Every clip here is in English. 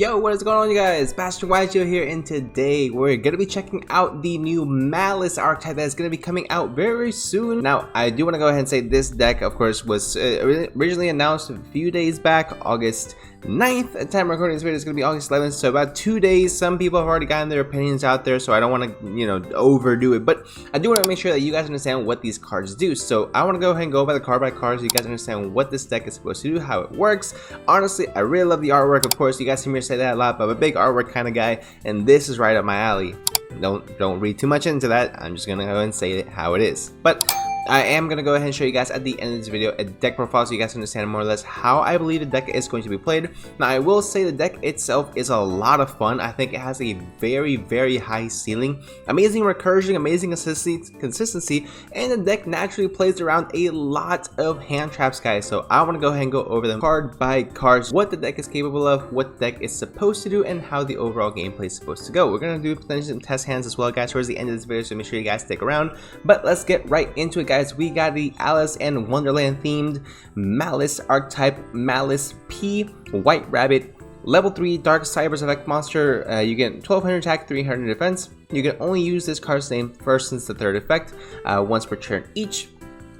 Yo, what is going on, you guys? BashtianYgo here, and today we're gonna be checking out the new Malice archetype that is gonna be coming out very soon. Now, I do want to go ahead and say this deck, of course, was originally announced a few days back, August 9th. At the time of recording this video, it's gonna be August 11th, so about 2 days. Some people have already gotten their opinions out there, so I don't want to, overdo it. But I do want to make sure that you guys understand what these cards do. So I want to go ahead and go by the card by card so you guys understand what this deck is supposed to do, how it works. Honestly, I really love the artwork. Of course, you guys hear me say that a lot, but I'm a big artwork kind of guy, and this is right up my alley. Don't read too much into that. I'm just gonna go ahead and say it how it is. But I am going to go ahead and show you guys at the end of this video a deck profile so you guys understand more or less how I believe the deck is going to be played. Now, I will say the deck itself is a lot of fun. I think it has a very high ceiling, amazing recursion, amazing consistency, and the deck naturally plays around a lot of hand traps, guys. So I want to go ahead and go over them card by card, what the deck is capable of, what the deck is supposed to do, and how the overall gameplay is supposed to go. We're going to do potentially some test hands as well, guys, towards the end of this video, so make sure you guys stick around. But let's get right into it, guys. We got the Alice in Wonderland themed Malice archetype, Malice P, White Rabbit, level 3 Dark Cybers effect monster. You get 1200 attack, 300 defense. You can only use this card's name first since the third effect, once per turn each.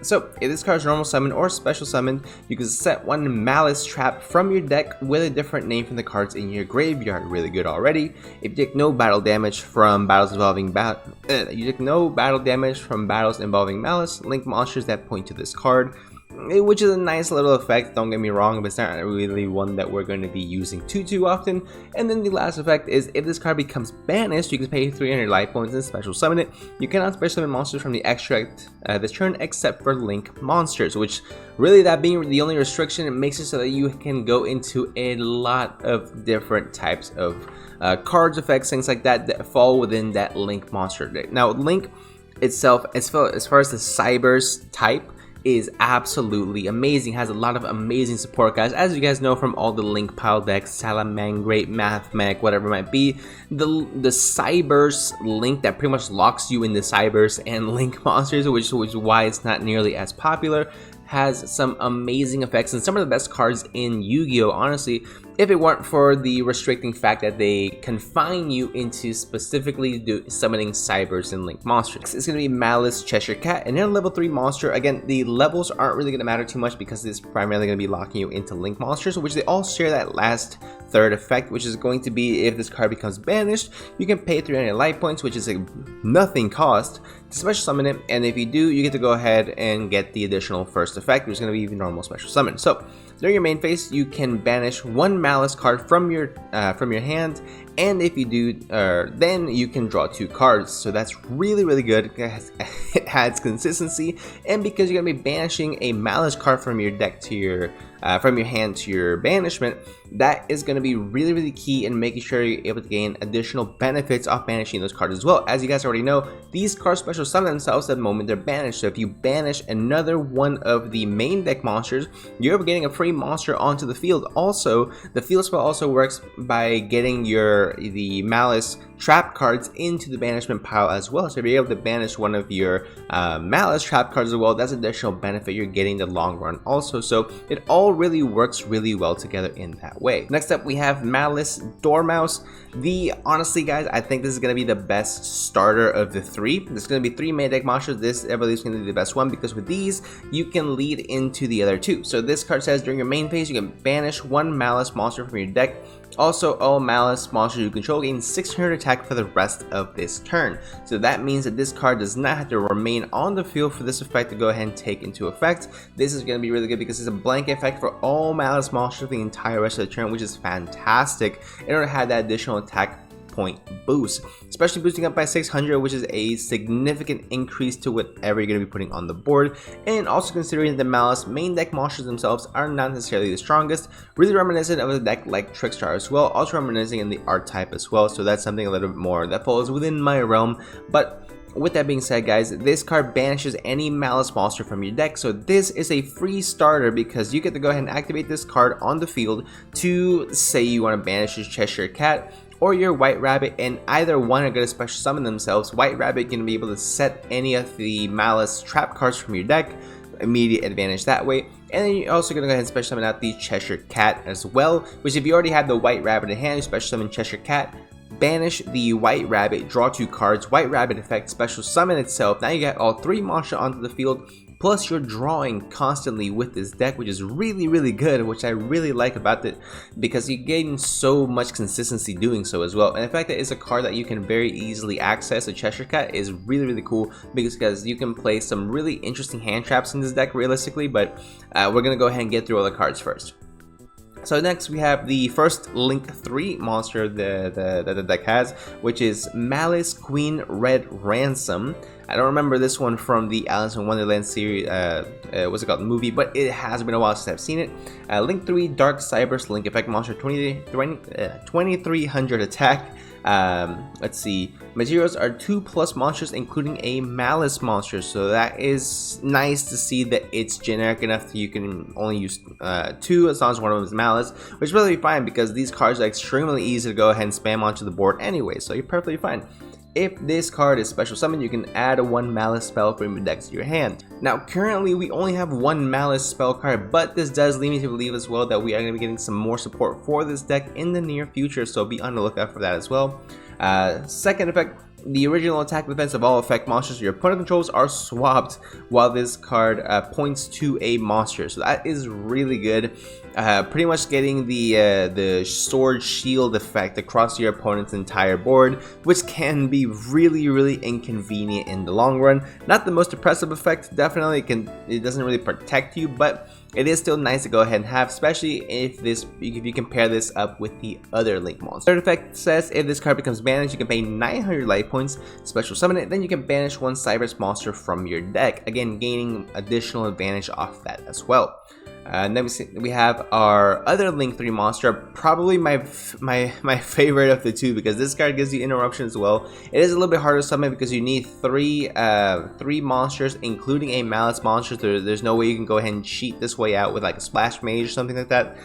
So, if this card is normal summon or special summon, you can set one Malice trap from your deck with a different name from the cards in your graveyard. Really good already. If you take no battle damage from battles involving battles involving Malice, link monsters that point to this card, which is a nice little effect, don't get me wrong, but it's not really one that we're going to be using too often. And then the last effect is if this card becomes banished, you can pay 300 life points and special summon it. You cannot special summon monsters from the extract this turn except for link monsters, which really, that being the only restriction, it makes it so that you can go into a lot of different types of cards, effects, things like that that fall within that link monster deck. Now, link itself, as far as the Cybers type, is absolutely amazing, has a lot of amazing support, guys. As you guys know from all the link pile decks, Salamangreat, Mathmech, whatever it might be, the Cybers link that pretty much locks you into Cybers and link monsters, which is why it's not nearly as popular, has some amazing effects and some of the best cards in Yu-Gi-Oh! Honestly, if it weren't for the restricting fact that they confine you into specifically summoning Cybers and link monsters. It's going to be Malice Cheshire Cat, and they're a level 3 monster. Again, the levels aren't really going to matter too much because it's primarily going to be locking you into link monsters, which they all share that last third effect, which is going to be if this card becomes banished, you can pay 300 life points, which is a nothing cost, to special summon it, and if you do, you get to go ahead and get the additional first effect, which is going to be the normal special summon. So during your main phase, you can banish one Malice card from your hand, and if you do, then you can draw 2 cards. So that's really good. It adds consistency, and because you're gonna be banishing a Malice card from your deck to your from your hand to your banishment, that is going to be really key in making sure you're able to gain additional benefits off banishing those cards as well. As you guys already know, these cards special summon themselves at the moment they're banished. So if you banish another one of the main deck monsters, you're getting a free monster onto the field. Also, the field spell also works by getting the Malice trap cards into the banishment pile as well. So if you're able to banish one of your Malice trap cards as well, that's additional benefit you're getting in the long run also. So it all really works really well together in that way. Next up, we have Malice Dormouse. Honestly, guys, I think this is going to be the best starter of the 3. There's going to be 3 main deck monsters. This, I believe, is going to be the best one because with these, you can lead into the other 2. So this card says during your main phase, you can banish one Malice monster from your deck. Also, all Malice monsters you control gain 600 attack for the rest of this turn. So that means that this card does not have to remain on the field for this effect to go ahead and take into effect. This is going to be really good because it's a blanket effect for all Malice monsters for the entire rest of the turn, which is fantastic in order to have that additional attack point boost, especially boosting up by 600, which is a significant increase to whatever you're going to be putting on the board. And also considering the Malice main deck monsters themselves are not necessarily the strongest, really reminiscent of a deck like Trickstar as well, also reminiscing in the art type as well. So that's something a little bit more that falls within my realm. But with that being said, guys, this card banishes any Malice monster from your deck, so this is a free starter because you get to go ahead and activate this card on the field to say you want to banish your Cheshire Cat or your White Rabbit, and either one are going to special summon themselves. White Rabbit can be able to set any of the Malice trap cards from your deck, immediate advantage that way. And then you're also going to go ahead and special summon out the Cheshire Cat as well, which if you already have the White Rabbit in hand, you special summon Cheshire Cat, banish the White Rabbit, draw 2 cards, White Rabbit effect, special summon itself. Now you got all 3 monsters onto the field, plus you're drawing constantly with this deck, which is really good, which I really like about it, because you're getting so much consistency doing so as well. And the fact that it's a card that you can very easily access, a Cheshire Cat, is really cool, because you can play some really interesting hand traps in this deck realistically. But we're gonna go ahead and get through all the cards first. So next we have the first Link 3 monster that the deck has, which is Malice Queen Red Ransom. I don't remember this one from the Alice in Wonderland series, what's it called, the movie, but it has been a while since I've seen it. Link 3 Dark Cyberse Link Effect monster, 2300 attack. Let's see, materials are 2+ monsters including a Malice monster, so that is nice to see that it's generic enough that you can only use 2 as long as one of them is Malice, which is really fine because these cards are extremely easy to go ahead and spam onto the board anyway, so you're perfectly fine. If this card is special summon, you can add a 1 Malice spell from your deck to your hand. Now currently we only have 1 Malice spell card, but this does lead me to believe as well that we are going to be getting some more support for this deck in the near future, so be on the lookout for that as well. Second effect, the original attack defense of all effect monsters your opponent controls are swapped while this card points to a monster, so that is really good. Pretty much getting the sword shield effect across your opponent's entire board, which can be really inconvenient in the long run. Not the most impressive effect, definitely it doesn't really protect you, but it is still nice to go ahead and have, especially if you compare this up with the other Link monster. Third effect says if this card becomes banished, you can pay 900 life points, special summon it, then you can banish 1 Cyberse monster from your deck, again gaining additional advantage off that as well. And then we have our other Link 3 monster, probably my favorite of the two, because this card gives you interruption as well. It is a little bit harder to summon because you need three monsters, including a Malice monster. There's no way you can go ahead and cheat this way out with like a Splash Mage or something like that.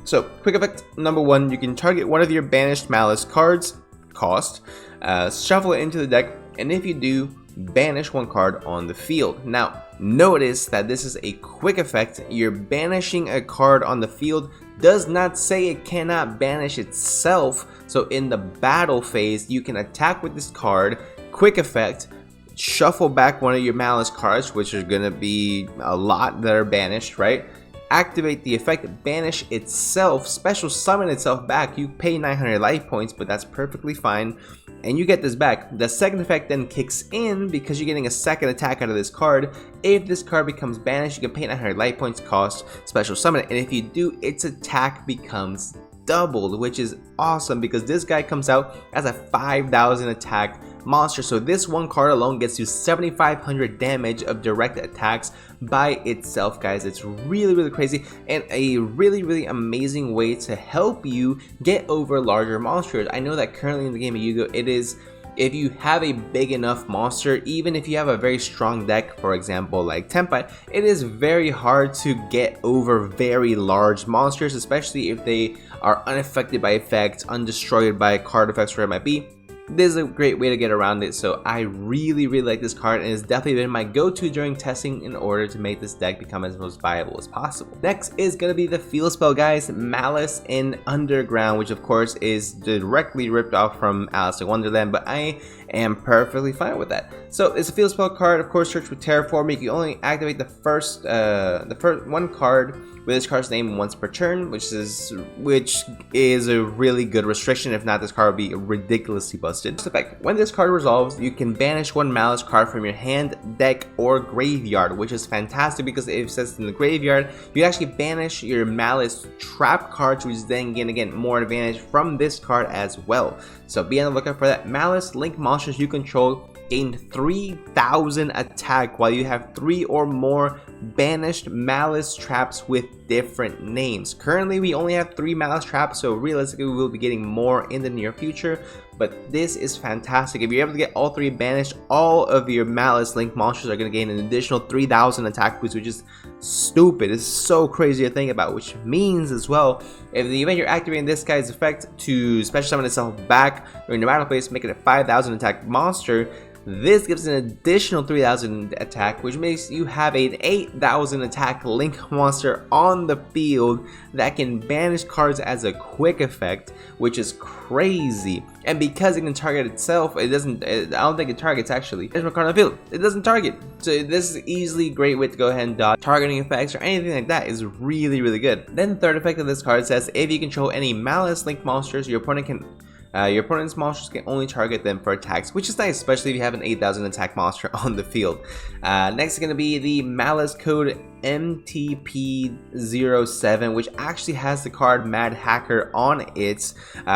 So quick effect number 1, you can target one of your banished Malice cards, shuffle it into the deck, and if you do, banish 1 card on the field. Now notice that this is a quick effect. You're banishing a card on the field does not say it cannot banish itself, so in the battle phase you can attack with this card, quick effect, shuffle back one of your Malice cards, which are gonna be a lot that are banished, right? Activate the effect, banish itself, special summon itself back. You pay 900 life points, but that's perfectly fine, and you get this back. The second effect then kicks in because you're getting a second attack out of this card. If this card becomes banished, you can pay 900 life points, cost, special summon it, and if you do, its attack becomes doubled, which is awesome because this guy comes out as a 5,000 attack monster. So this 1 card alone gets you 7,500 damage of direct attacks by itself, guys. It's really crazy and a really amazing way to help you get over larger monsters. I know that currently in the game of Yu-Gi-Oh, it is, if you have a big enough monster, even if you have a very strong deck, for example like Tenpai, it is very hard to get over very large monsters, especially if they are unaffected by effects, undestroyed by card effects, whatever it might be. This is a great way to get around it, so I really like this card, and it's definitely been my go-to during testing in order to make this deck become as most viable as possible. Next is going to be the field spell, guys, Malice in Underground, which of course is directly ripped off from Alice in Wonderland, but I am perfectly fine with that. So it's a field spell card, of course, search with Terraform. You can only activate the first 1 card with this card's name once per turn, which is a really good restriction. If not, this card would be ridiculously busted. This effect, when this card resolves, you can banish 1 Malice card from your hand, deck, or graveyard, which is fantastic because if it says in the graveyard, you actually banish your Malice trap cards, which is then gonna get more advantage from this card as well. So be on the lookout for that. Malice Link monsters you control gain 3,000 attack while you have 3 or more banished Malice traps with different names. Currently we only have 3 Malice traps, so realistically we will be getting more in the near future, but this is fantastic. If you're able to get all 3 banished, all of your Malice Link monsters are going to gain an additional 3,000 attack boost, which is stupid. It's so crazy to think about, which means as well, if the event you're activating this guy's effect to special summon itself back during the battle phase, make it a 5,000 attack monster, this gives an additional 3,000 attack, which makes you have an 8,000 attack link monster on the field that can banish cards as a quick effect, which is crazy. And because it can target itself, it doesn't, I don't think it targets actually. There's one card on the field, it doesn't target. So this is easily a great way to go ahead and dodge targeting effects or anything like that. Is really, really good. Then the third effect of this card says, if you control any Malice link monsters, your opponent's monsters can only target them for attacks, which is nice, especially if you have an 8,000 attack monster on the field. Next is going to be the Malice code MTP07, which actually has the card Mad Hacker on it, which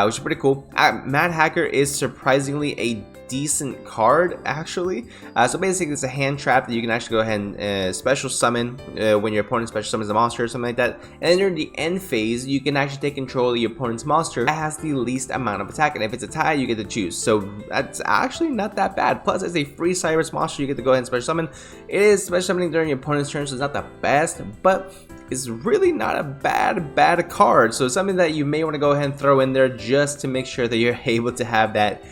is pretty cool. Mad Hacker is surprisingly a decent card actually. So basically it's a hand trap that you can actually go ahead and special summon when your opponent special summons a monster or something like that, and then during the end phase you can actually take control of your opponent's monster that has the least amount of attack, and if it's a tie you get to choose. So that's actually not that bad. Plus it's a free Cyrus monster you get to go ahead and special summon. It is special summoning during your opponent's turn, so it's not the best, but it's really not a bad card. So something that you may want to go ahead and throw in there just to make sure that you're able to have that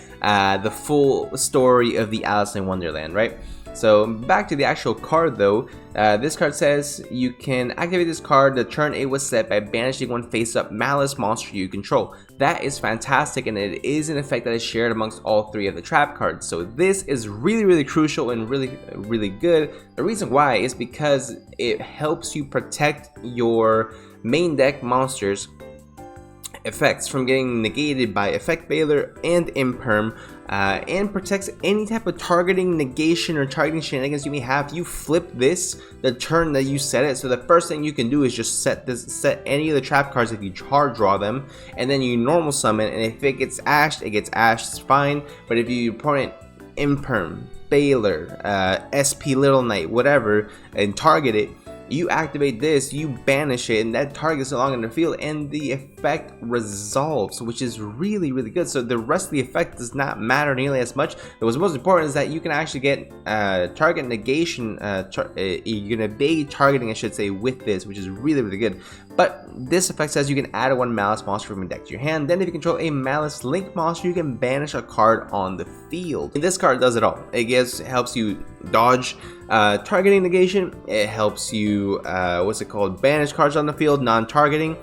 the full story of the Alice in Wonderland, right? So back to the actual card though, this card says you can activate this card the turn it was set by banishing one face-up Malice monster you control. That is fantastic, and it is an effect that is shared amongst all three of the trap cards. So this is really crucial and really good. The reason why is because it helps you protect your main deck monsters effects from getting negated by effect failure and imperm, and protects any type of targeting negation or targeting shenanigans you may have. You flip this the turn that you set it, so the first thing you can do is just set any of the trap cards if you hard draw them, and then you normal summon, and if it gets ashed, it's fine. But if your opponent imperm, failure, SP Little Knight, whatever, and target it, you activate this, you banish it, and that target's no longer in the field, and the effect resolves, which is really good. So the rest of the effect does not matter nearly as much. But what's most important is that you can actually get target negation, you're gonna evade targeting, I should say, with this, which is really good. But this effect says you can add one Malice monster from your deck to your hand. Then if you control a Malice link monster, you can banish a card on the field. And this card does it all. It helps you dodge targeting negation. It helps you banish cards on the field, non-targeting.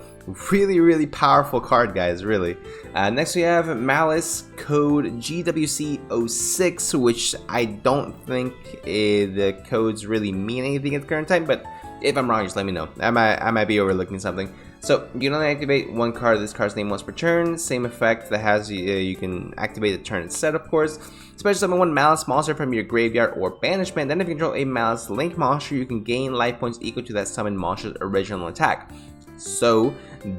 Really powerful card, guys, really. Next we have Malice code GWC06, which I don't think the codes really mean anything at the current time, but if I'm wrong, just let me know. I might be overlooking something. So you can only activate one card of this card's name once per turn. Same effect that has you can activate the turn it's set, of course. Special summon one Malice monster from your graveyard or banishment. Then if you control a Malice link monster, you can gain life points equal to that summoned monster's original attack. So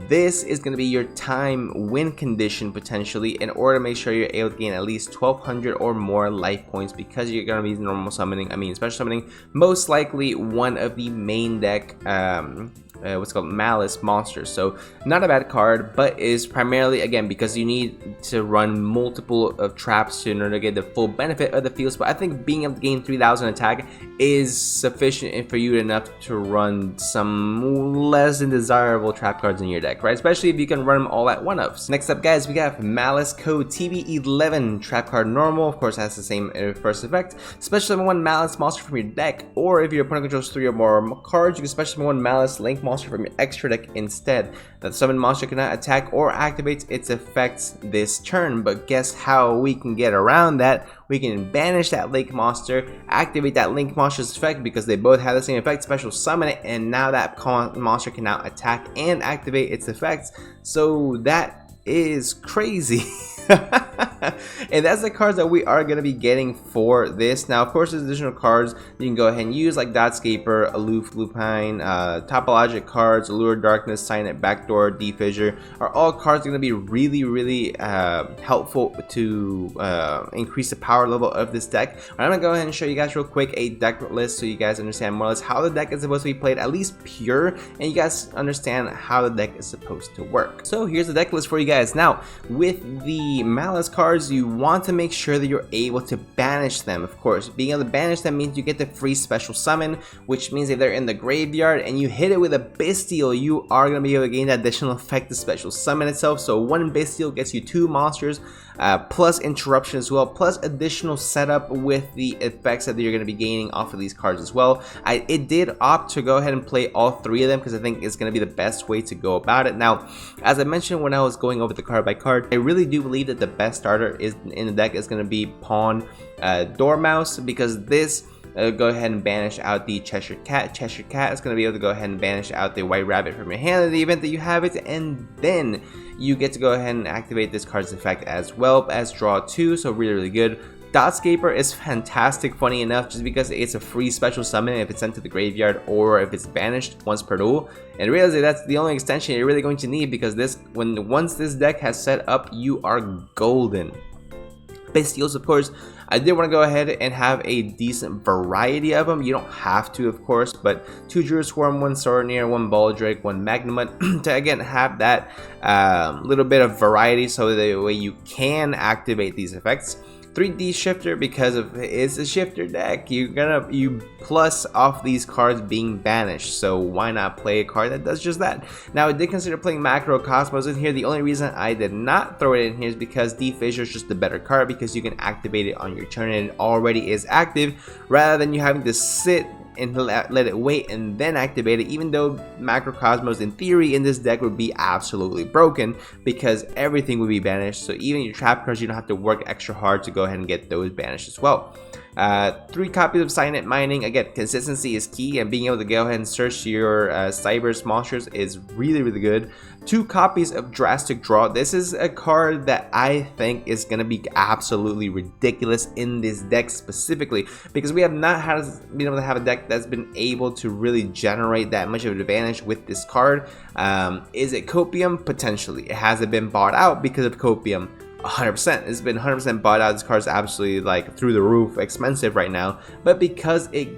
this is going to be your time win condition potentially, in order to make sure you're able to gain at least 1,200 or more life points, because you're going to be normal summoning, special summoning most likely one of the main deck Malice monsters. So not a bad card, but is primarily, again, because you need to run multiple of traps in order to get the full benefit of the field spot. I think being able to gain 3,000 attack is sufficient for you enough to run some less than desirable trap cards in your deck, right? Especially if you can run them all at one-ups. Next up, guys, we got Malice code TB11, trap card normal, of course has the same first effect. Special summon one Malice monster from your deck, or if your opponent controls 3 or more cards, you can special summon one Malice link monster from your extra deck instead. That summoned monster cannot attack or activate its effects this turn, but guess how we can get around that? We can banish that link monster, activate that link monster's effect, because they both have the same effect, special summon it, and now that monster can now attack and activate its effects. So that is crazy. And that's the cards that we are going to be getting for this. Now, of course, there's additional cards you can go ahead and use, like Dotscaper, Aloof Lupine, Topologic cards, Allure Darkness, Signet, Backdoor, Defissure are all cards that are going to be really helpful to increase the power level of this deck. I'm going to go ahead and show you guys real quick a deck list so you guys understand more or less how the deck is supposed to be played, at least pure, and you guys understand how the deck is supposed to work. So here's the deck list for you guys. Now, with the Malice card, cards, you want to make sure that you're able to banish them. Of course, being able to banish them means you get the free special summon, which means if they're in the graveyard and you hit it with a Bestial, you are going to be able to gain that additional effect to special summon itself. So one Bestial gets you 2 monsters, plus interruption as well, plus additional setup with the effects that you're going to be gaining off of these cards as well. It did opt to go ahead and play all 3 of them because I think it's going to be the best way to go about it. Now, as I mentioned when I was going over the card by card, I really do believe that the best starter is in the deck is going to be Pawn Dormouse, because this go ahead and banish out the Cheshire Cat. Cheshire Cat is going to be able to go ahead and banish out the White Rabbit from your hand in the event that you have it, and then you get to go ahead and activate this card's effect as well as draw 2, so really good. Dotscaper is fantastic, funny enough, just because it's a free special summon if it's sent to the graveyard or if it's banished once per duel. And realize that's the only extension you're really going to need, because once this deck has set up, you are golden. Bestials, of course, I did want to go ahead and have a decent variety of them. You don't have to, of course, but 2 Druid Swarm, 1 Sorneer, 1 Baldrake, 1 Magnemite to again have that little bit of variety, so that way you can activate these effects. 3D Shifter, because it's a shifter deck, you plus off these cards being banished, so why not play a card that does just that. Now, I did consider playing Macrocosmos in here. The only reason I did not throw it in here is because Defissure is just the better card, because you can activate it on your turn and it already is active, rather than you having to sit and let it wait and then activate it, even though Macrocosmos in theory in this deck would be absolutely broken because everything would be banished. So even your trap cards, you don't have to work extra hard to go ahead and get those banished as well. 3 copies of Signet Mining. Again, consistency is key, and being able to go ahead and search your Cyber's monsters is really good. 2 copies of Drastic Draw. This is a card that I think is going to be absolutely ridiculous in this deck specifically, because we have not been able to have a deck that's been able to really generate that much of an advantage with this card. Is it Copium? Potentially. It hasn't been bought out because of Copium. 100%. It's been 100% bought out. This card's absolutely like through the roof expensive right now, but because it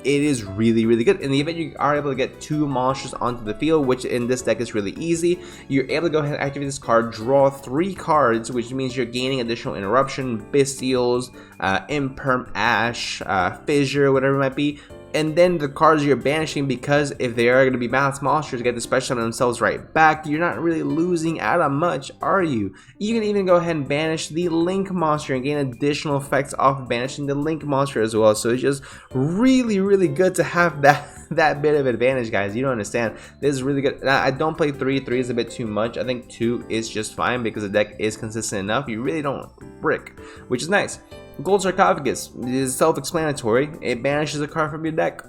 is really good. In the event you are able to get 2 monsters onto the field, which in this deck is really easy, you're able to go ahead and activate this card, draw 3 cards, which means you're gaining additional interruption, Bestials, Imperm Ash, Fissure, whatever it might be. And then the cards you're banishing, because if they are going to be balanced monsters, get the special summon themselves right back, you're not really losing out on much, are you? You can even go ahead and banish the Link monster and gain additional effects off banishing the Link monster as well. So it's just really good to have that bit of advantage, guys. You don't understand. This is really good. Now, I don't play 3. 3 is a bit too much. I think 2 is just fine because the deck is consistent enough. You really don't brick, which is nice. Gold Sarcophagus is self-explanatory. It banishes a card from your deck.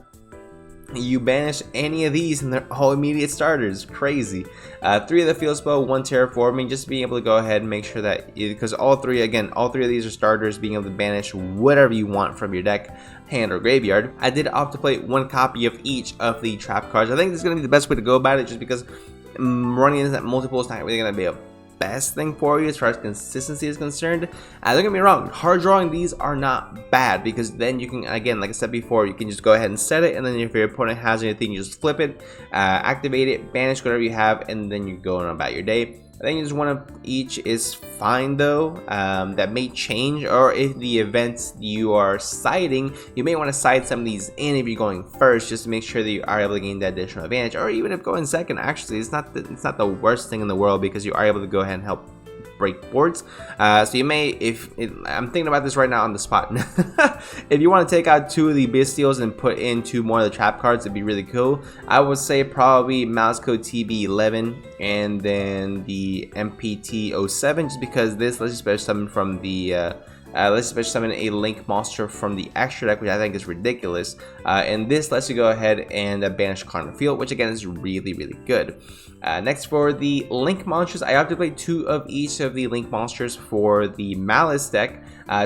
You banish any of these and they're all immediate starters. Crazy. 3 of the Field Spell, 1 Terraforming, just being able to go ahead and make sure that, because all 3 of these are starters, being able to banish whatever you want from your deck, hand or graveyard. I did opt to play 1 copy of each of the trap cards. I think this is going to be the best way to go about it, just because running this at multiple is not really going to be a best thing for you as far as consistency is concerned. Don't get me wrong, hard drawing these are not bad, because then you can, again, like I said before, you can just go ahead and set it, and then if your opponent has anything, you just flip it, activate it, banish whatever you have, and then you go on about your day. I think just 1 of each is fine though. That may change, or if the events you are siding, you may want to side some of these in if you're going first, just to make sure that you are able to gain that additional advantage. Or even if going second, actually, it's not the worst thing in the world, because you are able to go ahead and help break boards. So you may, I'm thinking about this right now on the spot. If you want to take out 2 of the Bestials and put in 2 more of the trap cards, it'd be really cool. I would say probably Mouse Code TB11 and then the MPT07, just because this lets you special summon from the let's special summon a Link monster from the extra deck, which I think is ridiculous. And this lets you go ahead and banish a card on the field, which again is really good. Next, for the Link monsters, I have to play 2 of each of the Link monsters for the Malice deck,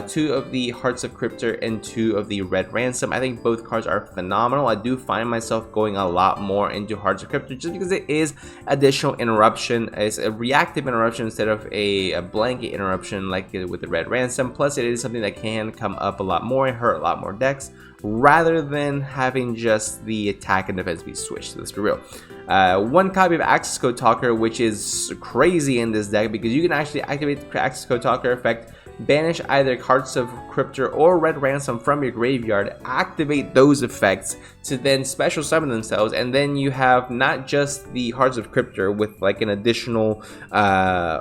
2 of the Hearts of Cryptor and 2 of the Red Ransom. I think both cards are phenomenal. I do find myself going a lot more into Hearts of Cryptor just because it is additional interruption. It's a reactive interruption instead of a blanket interruption like with the Red Ransom. Plus, plus it is something that can come up a lot more and hurt a lot more decks, rather than having just the attack and defense be switched. Let's be real. One copy of Access Code Talker, which is crazy in this deck because you can actually activate the Access Code Talker effect, banish either Hearts of Cryptor or Red Ransom from your graveyard, activate those effects to then special summon themselves, and then you have not just the Hearts of Cryptor with like an additional,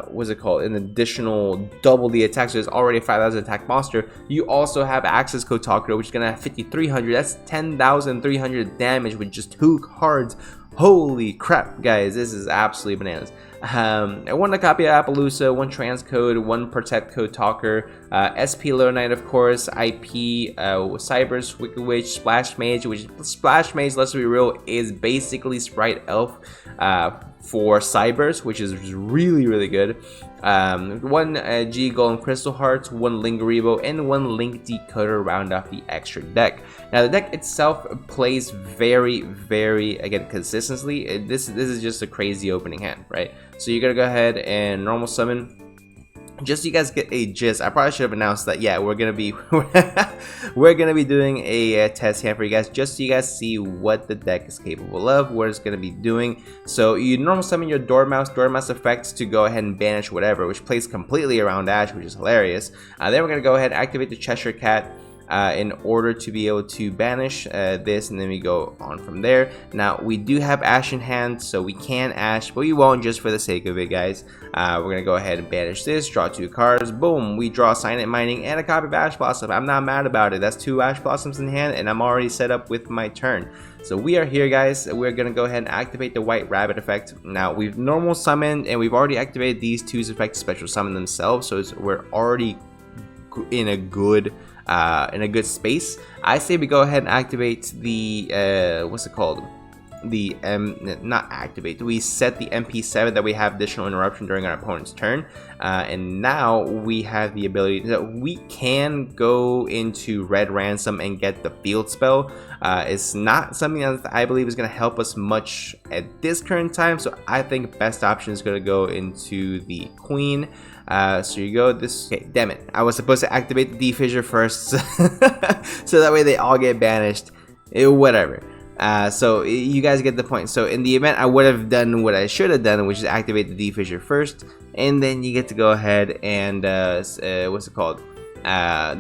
what's it called, an additional double the attack, so it's already a 5,000 attack monster. You also have Access Code Talker, which is gonna have 5,300, that's 10,300 damage with just 2 cards. Holy crap, guys, this is absolutely bananas. One to copy of Appaloosa, one transcode, one protect code talker, SP Low Knight, of course, IP, Cybers, Wicked Witch, Splash Mage, which Splash Mage, let's be real, is basically Sprite Elf for Cybers, which is really, really good. One G Golden Crystal Hearts, one Lingeribo, and one Link Decoder round off the extra deck. Now the deck itself plays very, very, again, consistently. This is just a crazy opening hand, right? So you're gonna go ahead and normal summon. Just so you guys get a gist, I probably should have announced that, yeah, we're gonna be we're gonna be doing a test hand for you guys, just so you guys see what the deck is capable of, what it's gonna be doing. So you normal summon your Dormouse effects to go ahead and banish whatever, which plays completely around Ash, which is hilarious. Then we're gonna go ahead and activate the Cheshire Cat in order to be able to banish this, and then we go on from there. Now we do have Ash in hand, so we can Ash, but we won't just for the sake of it, guys. We're gonna go ahead and banish this, draw 2 cards, boom, we draw Silent Mining and a copy of Ash Blossom. I'm not mad about it. That's 2 Ash Blossoms in hand, and I'm already set up with my turn. So we are here, guys. We're gonna go ahead and activate the White Rabbit effect. Now we've normal summoned, and we've already activated these 2 effects to special summon themselves, so we're already in a good space. I say we go ahead and activate the what's it called, the not activate, we set the MP7 that we have additional interruption during our opponent's turn, and now we have the ability that we can go into Red Ransom and get the field spell. It's not something that I believe is going to help us much at this current time, so I think best option is going to go into the Queen. So you go this, okay, damn it, I was supposed to activate the D-Fissure first, so that way they all get banished, whatever. So you guys get the point. So in the event I would have done what I should have done, which is activate the D-Fissure first, and then you get to go ahead and what's it called,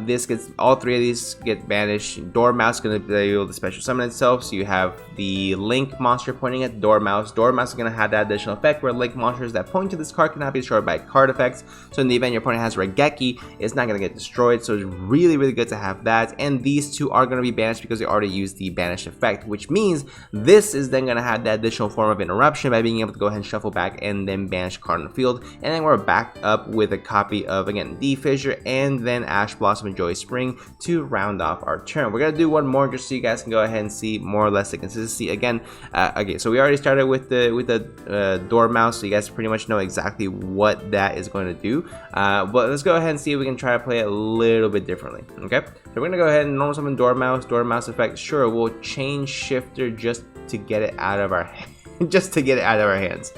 this gets, all 3 of these get banished. Dormouse is going to be able to special summon itself, so you have the Link monster pointing at Dormouse. Dormouse is going to have that additional effect where Link monsters that point to this card cannot be destroyed by card effects. So in the event your opponent has Regeki, it's not going to get destroyed, so it's really, really good to have that. And these 2 are going to be banished because they already used the banished effect, which means this is then going to have that additional form of interruption by being able to go ahead and shuffle back and then banish card on the field. And then we're back up with a copy of, again, D-Fissure and then Ash Blossom and Joy Spring to round off our turn. We're gonna do one more just so you guys can go ahead and see more or less the consistency again. Okay, so we already started with the Dormouse, so you guys pretty much know exactly what that is going to do. But let's go ahead and see if we can try to play it a little bit differently. Okay, so we're gonna go ahead and normal summon Dormouse effect. Sure, we'll change Shifter just to get it out of our hands.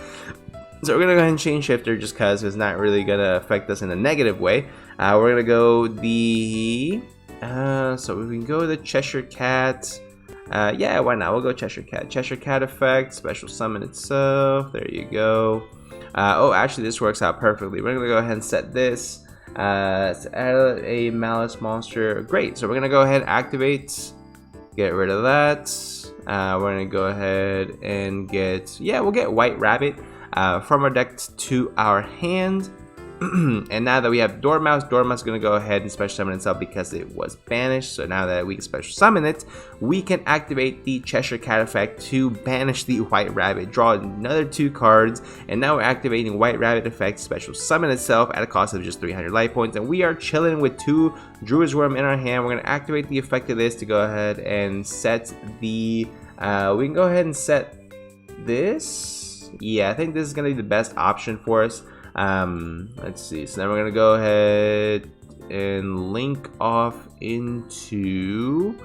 So we're gonna go ahead and change Shifter just because it's not really gonna affect us in a negative way. We're gonna go the so we can go the Cheshire Cat. Yeah, why not? We'll go Cheshire Cat. Cheshire Cat effect, special summon itself. There you go. Oh, actually, this works out perfectly. We're gonna go ahead and set this. Add a Malice monster. Great. So we're gonna go ahead and activate. Get rid of that. We're gonna go ahead and get, yeah, we'll get White Rabbit from our deck to our hand. And now that we have Dormouse is going to go ahead and special summon itself because it was banished. So now that we can special summon it, we can activate the Cheshire Cat effect to banish the White Rabbit, draw another 2 cards, and now we're activating White Rabbit effect, special summon itself at a cost of just 300 life points, and we are chilling with 2 Druid's Worm in our hand. We're going to activate the effect of this to go ahead and set the, we can go ahead and set this. Yeah, I think this is going to be the best option for us. Let's see, so then we're gonna go ahead and link off into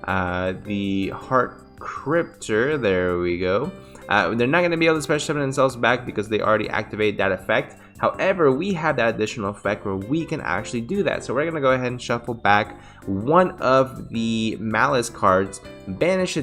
the Heart Cryptor. There we go. They're not going to be able to special summon themselves back because they already activated that effect. However, we have that additional effect where we can actually do that. So we're gonna go ahead and shuffle back one of the Malice cards, banish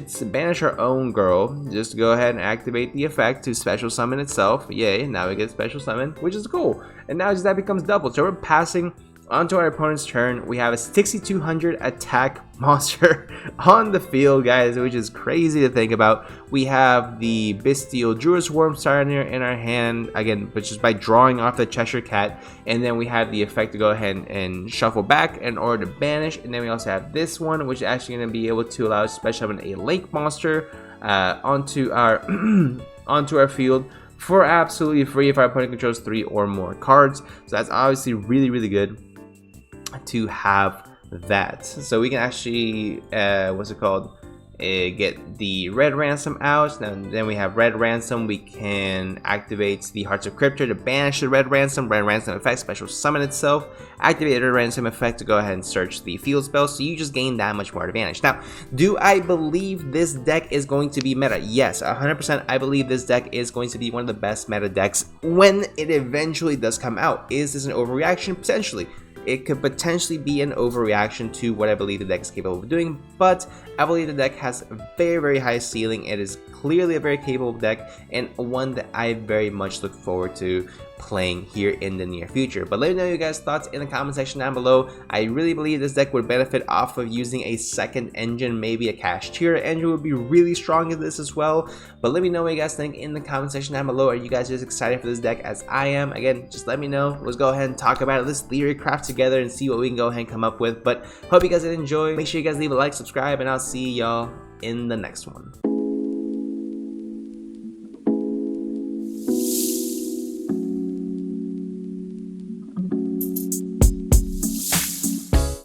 our own girl. Just go ahead and activate the effect to special summon itself. Yay, now we get special summon, which is cool. And now that becomes double. So we're passing onto our opponent's turn. We have a 6200 attack monster on the field, guys, which is crazy to think about. We have the Bestial Druid Swarm Starter in our hand, again, which is by drawing off the Cheshire Cat. And then we have the effect to go ahead and shuffle back in order to banish. And then we also have this one, which is actually going to be able to allow us to special summon a Link monster onto our onto our field for absolutely free if our opponent controls 3 or more cards. So that's obviously really good to have that. So we can actually get the red ransom out. Now then we have red ransom. We can activate the Hearts of Cryptor to banish the red ransom effect, special summon itself, activate the red ransom effect to go ahead and search the field spell, so you just gain that much more advantage. Now, do I believe this deck is going to be meta? Yes, 100% I believe this deck is going to be one of the best meta decks when it eventually does come out. Is this an overreaction? Potentially. It could potentially be an overreaction to what I believe the deck is capable of doing, but I believe the deck has a very high ceiling. It is clearly a very capable deck and one that I very much look forward to playing here in the near future. But let me know your guys' thoughts in the comment section down below. I really believe this deck would benefit off of using a second engine, maybe a Cashtira engine would be really strong in this as well. But let me know what you guys think in the comment section down below. Are you guys as excited for this deck as I am? Again, just let me know. Let's go ahead and talk about it. Let's theory craft together and see what we can go ahead and come up with. But hope you guys did enjoy. Make sure you guys leave a like, subscribe, and I'll see y'all in the next one.